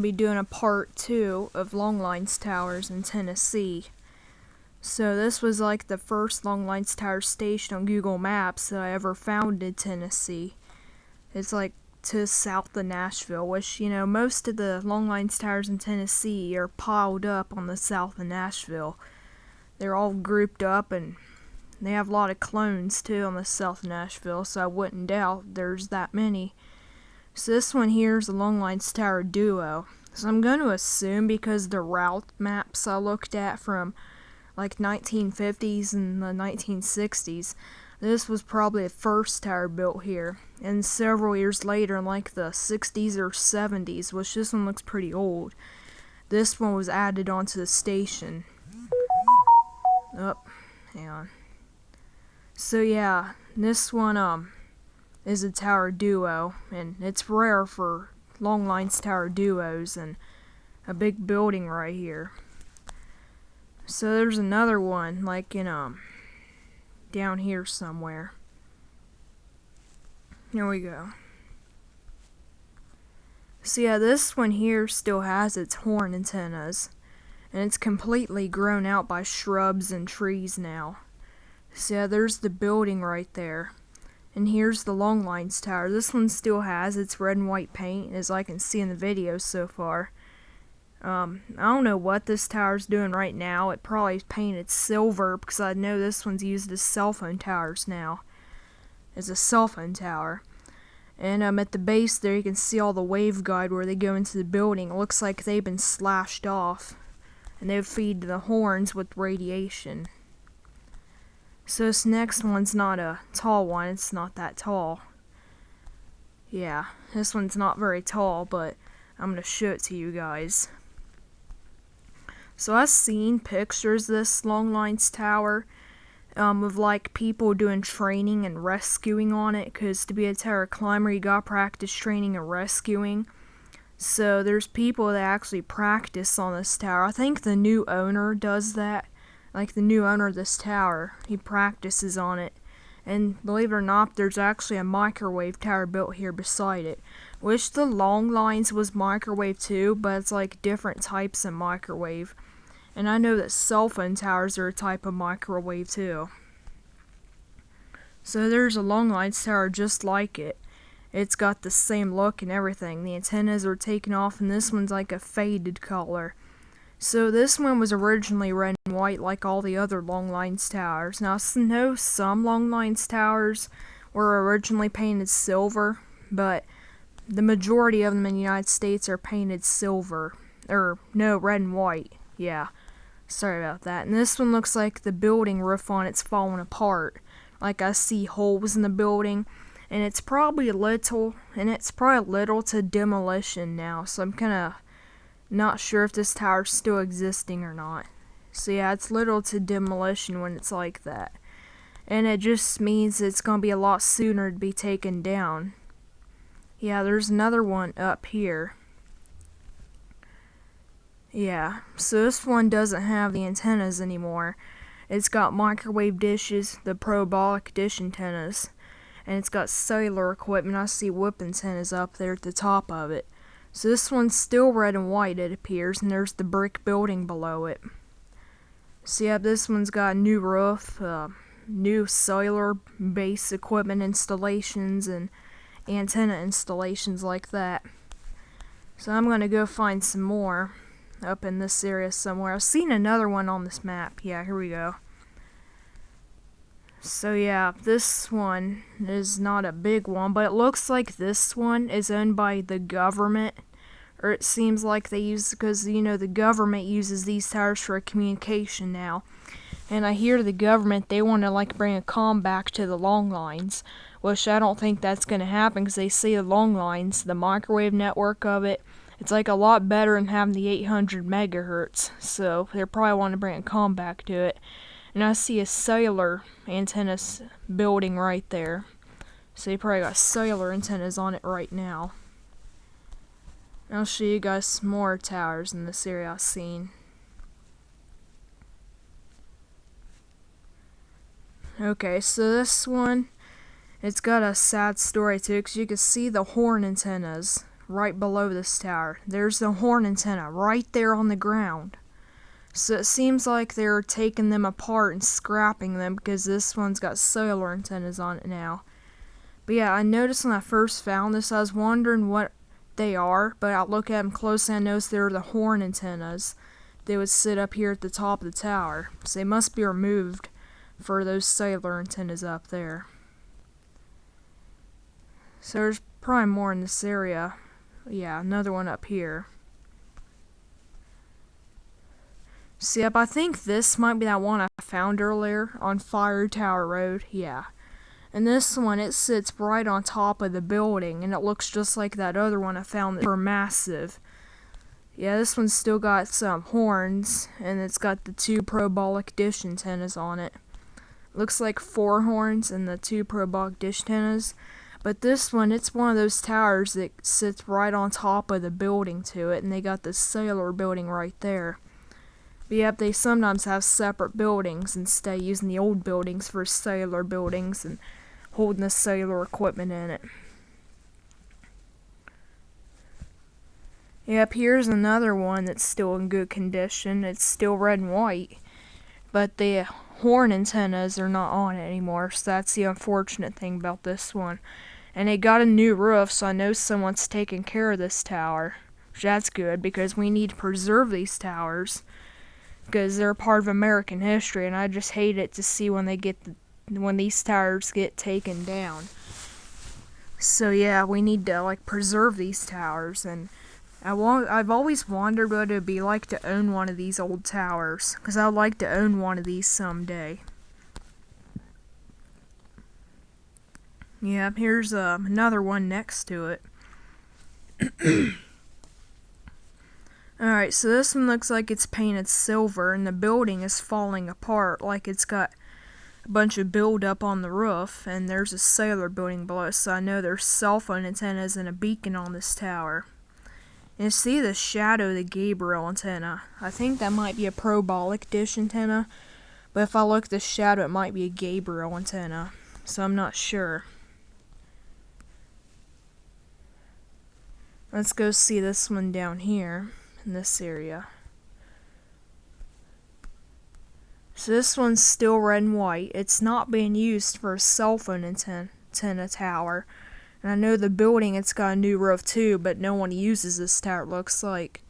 Be doing a part 2 of Longlines Towers in Tennessee. So this was like the first Longlines Tower station on Google Maps that I ever found in Tennessee. It's like to south of Nashville, which, you know, most of the Longlines Towers in Tennessee are piled up on the south of Nashville. They're all grouped up, and they have a lot of clones too on the south of Nashville, so I wouldn't doubt there's that many. So this one here is the Longlines Tower Duo. So I'm going to assume, because the route maps I looked at from like 1950s and the 1960s, this was probably the first tower built here. And several years later, in like the 60s or 70s, which this one looks pretty old, this one was added onto the station. Oh, hang on. So yeah, this one is a tower duo, and it's rare for Longlines Tower duos, and a big building right here. So there's another one, like in down here somewhere. Here we go. So yeah, this one here still has its horn antennas, and it's completely grown out by shrubs and trees now. So yeah, there's the building right there. And here's the Longlines Tower. This one still has its red and white paint, as I can see in the video so far. I don't know what this tower's doing right now. It probably is painted silver, because I know this one's used as cell phone towers now. It's a cell phone tower. And at the base there you can see all the waveguide where they go into the building. It looks like they've been slashed off, and they feed the horns with radiation. So this next one's not a tall one, it's not that tall. Yeah, this one's not very tall, but I'm gonna show it to you guys. So I've seen pictures of this Longlines Tower of like people doing training and rescuing on it, because to be a tower climber you gotta practice training and rescuing. So there's people that actually practice on this tower. I think the new owner does that. Like the new owner of this tower, he practices on it. And believe it or not, there's actually a microwave tower built here beside it. Wish the Longlines was microwave too, but it's like different types of microwave. And I know that cell phone towers are a type of microwave too. So there's a Longlines Tower just like it. It's got the same look and everything. The antennas are taken off, and this one's like a faded color. So this one was originally red and white like all the other Longlines Towers. Now I know some Longlines Towers were originally painted silver, but the majority of them in the United States are painted silver. No, red and white. Yeah, sorry about that. And this one looks like the building roof on it's falling apart. Like I see holes in the building, and it's probably little to demolition now, so I'm kinda not sure if this tower's still existing or not. So yeah, it's little to demolition when it's like that. And it just means it's gonna be a lot sooner to be taken down. Yeah, there's another one up here. Yeah, so this one doesn't have the antennas anymore. It's got microwave dishes, the parabolic dish antennas, and it's got cellular equipment. I see whip antennas up there at the top of it. So this one's still red and white, it appears, and there's the brick building below it. So yeah, this one's got a new roof, new cellular base equipment installations, and antenna installations like that. So I'm gonna go find some more up in this area somewhere. I've seen another one on this map. Yeah, here we go. So yeah, this one is not a big one, but it looks like this one is owned by the government, or it seems like they use, because you know the government uses these towers for communication now. And I hear the government, they want to like bring a comm back to the Longlines, which I don't think that's going to happen, because they see the Longlines, the microwave network of it, it's like a lot better than having the 800 megahertz, so they probably want to bring a comm back to it. And I see a cellular antennas building right there. So they probably got cellular antennas on it right now. I'll show you guys some more towers in this area I've seen. Okay, so this one, it's got a sad story too, because you can see the horn antennas right below this tower. There's the horn antenna right there on the ground. So it seems like they're taking them apart and scrapping them because this one's got cellular antennas on it now. But yeah, I noticed when I first found this, I was wondering what they are, but I look at them closely and I noticed they're the horn antennas. They would sit up here at the top of the tower, so they must be removed for those cellular antennas up there. So there's probably more in this area. Yeah, another one up here. So yep, I think this might be that one I found earlier on Fire Tower Road. Yeah. And this one, it sits right on top of the building, and it looks just like that other one I found that were massive. Yeah, this one's still got some horns, and it's got the 2 parabolic dish antennas on it. Looks like 4 horns and the 2 parabolic dish antennas. But this one, it's one of those towers that sits right on top of the building to it, and they got the cellular building right there. But yep, they sometimes have separate buildings and stay using the old buildings for cellular buildings and holding the cellular equipment in it. Yep, here's another one that's still in good condition. It's still red and white, but the horn antennas are not on it anymore, so that's the unfortunate thing about this one. And it got a new roof, so I know someone's taking care of this tower. That's good, because we need to preserve these towers, because they're part of American history, and I just hate it to see when these towers get taken down. So yeah, we need to preserve these towers, and I've always wondered what it would be like to own one of these old towers, because I'd like to own one of these someday. Yeah, here's another one next to it. Alright, so this one looks like it's painted silver, and the building is falling apart, like it's got a bunch of buildup on the roof, and there's a cellular building below it, so I know there's cell phone antennas and a beacon on this tower. And you see the shadow of the Gabriel antenna. I think that might be a parabolic dish antenna, but if I look at the shadow, it might be a Gabriel antenna, so I'm not sure. Let's go see this one down here in this area. So this one's still red and white. It's not being used for a cell phone antenna tower. And I know the building, it's got a new roof too, but no one uses this tower, it looks like.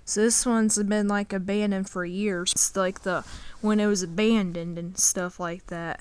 So this one's been abandoned for years. It's when it was abandoned and stuff like that.